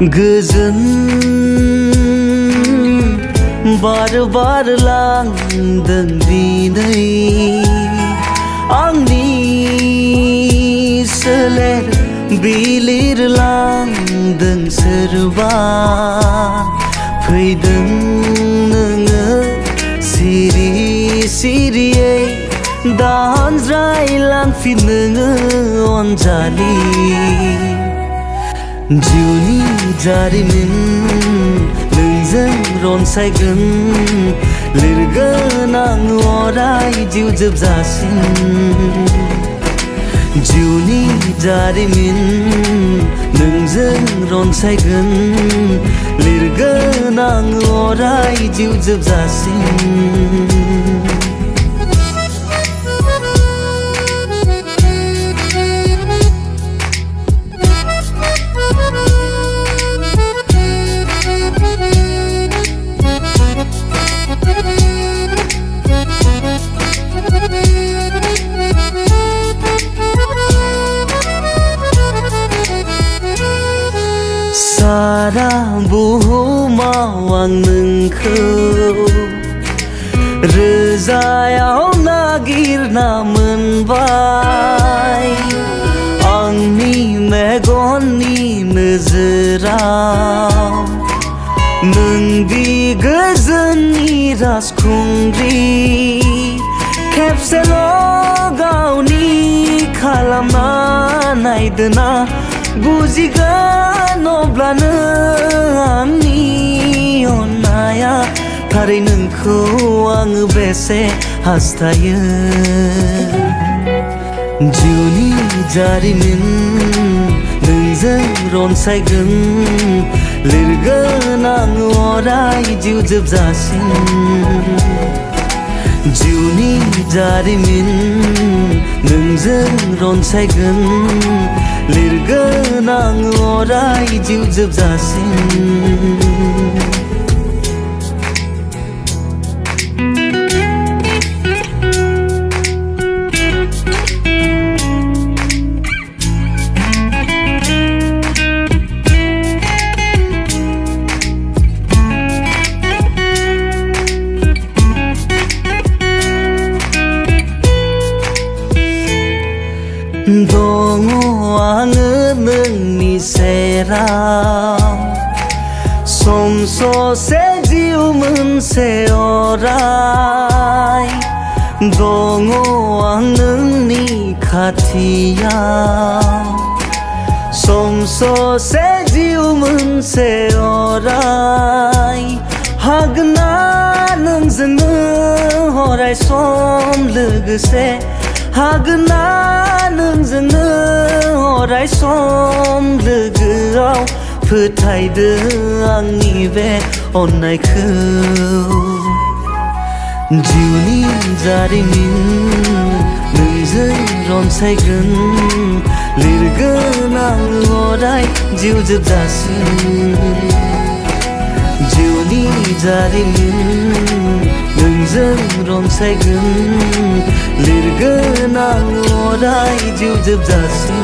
गोजोन बार बार लांदों दिनै आंनि सोलेर बिलिरलांदों सोरबा फैदों नोङो सिरि सिरियै दानज्रायलांफिन नोङो अनजालि जिउनि जारिमिन नोंजों रनसायगोन लिरगोन आं अराय जिउ जोबजासिम जिउनि जारिमिन नोंजों रनसायगोन लिरगोन आं अराय जिउ जोबजासिम सारा बुहुमाव आं नोंखौ रोजायाव नागिरना मोनबाय आंनि मेगननि नोजोराव नोंदि गोजोननि राजखुंग्रि खेबसेल' गावनि खालामना नायदोना बुजिगोन अब्लानो आंनि अननाया थारै नोंखौ आङो बेसे हास्थायो जिउनि जारिमिन नोंजों रनसायगोन लिरगोन आं अराय जिउ जोबजासिम जिउनि जारिमिन नोंजों रनसायगोन लिरगोन आं अराय जिउ जोबजासिम दङ आङो नोंनि सेराव सम ससे जिउ मोनसे अराय दङ आं नोंनि खाथियाव सम ससे जिउ मोनसे अराय हागोन ना नोंजोंनो अराय सम लोगोसे हागोन ना नोंजोंनो अराय सम लोगोआव फोथायदो आंनि बे अननायखौ जिउनि जारिमिन नोंजों रनसायगोन लिरगोन आं अराय जिउ जोबजासिम जिउनि जारिमिन नोंजों रनसायगोन लिरगोन आं अराय जिउ जोबजासिम